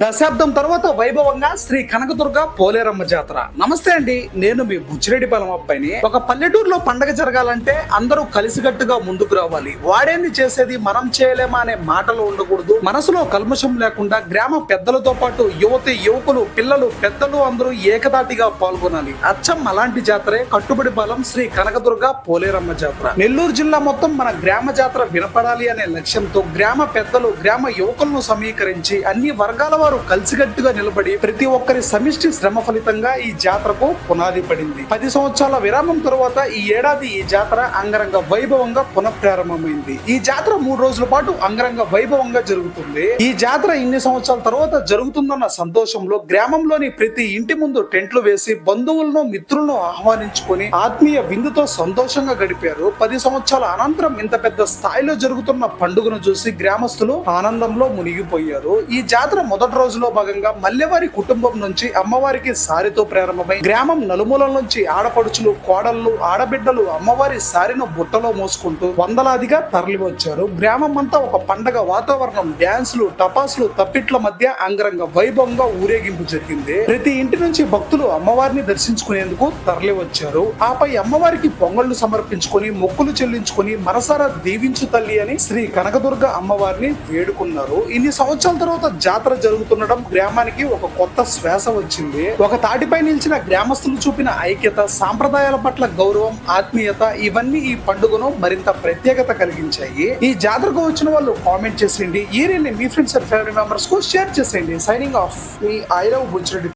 దశాబ్దం తర్వాత వైభవంగా శ్రీ కనకదుర్గ పోలేరమ్మ జాతర. నమస్తే అండి, నేను మీ బుచ్చిరెడ్డిపాలెం అబ్బాయిని. ఒక పల్లెటూరులో పండగ జరగాలంటే అందరూ కలిసికట్టుగా ముందుకు రావాలి. వాడేంది చేసేది మనం చేయలేమా అనే మాటలు ఉండకూడదు. మనసులో కల్మషం లేకుండా గ్రామ పెద్దలతో పాటు యువతి యువకులు పిల్లలు పెద్దలు అందరూ ఏకతాటిగా పాల్గొనాలి. అచ్చం అలాంటి జాతరే కట్టుబడిపాలెం శ్రీ కనకదుర్గ పోలేరమ్మ జాతర. నెల్లూరు జిల్లా మొత్తం మన గ్రామ జాతర వినపడాలి అనే లక్ష్యంతో గ్రామ పెద్దలు గ్రామ యువకులను సమీకరించి అన్ని వర్గాల వారు కలిసికట్టుగా నిలబడి ప్రతి ఒక్కరి సమిష్టి శ్రమ ఫలితంగా ఈ జాతరకు పునాది పడింది. 10 సంవత్సరాల విరామం తరువాత ఈ ఏడాది ఈ జాతర అంగరంగ వైభవంగా పునఃప్రారంభమైంది. ఈ జాతర 3 రోజుల పాటు అంగరంగ వైభవంగా జరుగుతుంది. ఈ జాతర ఇన్ని సంవత్సరాల తర్వాత జరుగుతుందన్న సంతోషంలో గ్రామంలోని ప్రతి ఇంటి ముందు టెంట్లు వేసి బంధువులను మిత్రులను ఆహ్వానించుకొని ఆత్మీయ విందుతో సంతోషంగా గడిపారు. 10 సంవత్సరాల అనంతరం ఇంత పెద్ద స్థాయిలో జరుగుతున్న పండుగను చూసి గ్రామస్తులు ఆనందంలో మునిగిపోయారు. ఈ జాతర మొదటి రోజులో భాగంగా మల్లెవారి కుటుంబం నుంచి అమ్మవారికి సారితో ప్రారంభమై గ్రామం నలుమూలల నుంచి ఆడపడుచులు కోడళ్ళు ఆడబిడ్డలు అమ్మవారి సారిను బుట్టలో మోసుకుంటూ వందలాదిగా తరలి వచ్చారు. గ్రామం అంతా ఒక పండగ వాతావరణం, డ్యాన్సులు టపాసులు తప్పిట్ల మధ్య అంగరంగ వైభవంగా ఊరేగింపు జరిగింది. ప్రతి ఇంటి నుంచి భక్తులు అమ్మవారిని దర్శించుకునేందుకు తరలి వచ్చారు. ఆపై అమ్మవారికి పొంగళ్లు సమర్పించుకొని మొక్కులు చెల్లించుకొని మనసారా దీవించు తల్లి అని శ్రీ కనకదుర్గ అమ్మవారిని వేడుకున్నారు. ఇన్ని సంవత్సరాల తర్వాత జాతర జరుగుతుండడం గ్రామానికి ఒక కొత్త శ్వాస వచ్చింది. ఒక తాటిపై నిలిచిన గ్రామస్తులు చూపిన ఐక్యత, సాంప్రదాయాల పట్ల గౌరవం, ఆత్మీయత ఇవన్నీ ఈ పండుగను మరింత ప్రత్యేకత కలిగించాయి. ఈ జాతరకు వచ్చిన వాళ్ళు కామెంట్ చేసేయండి. ఈ రీల్ని మీ ఫ్రెండ్స్ అండ్ ఫ్యామిలీ మెంబర్స్ కు షేర్ చేసేయండి. Signing off, me I love Buchi Reddy.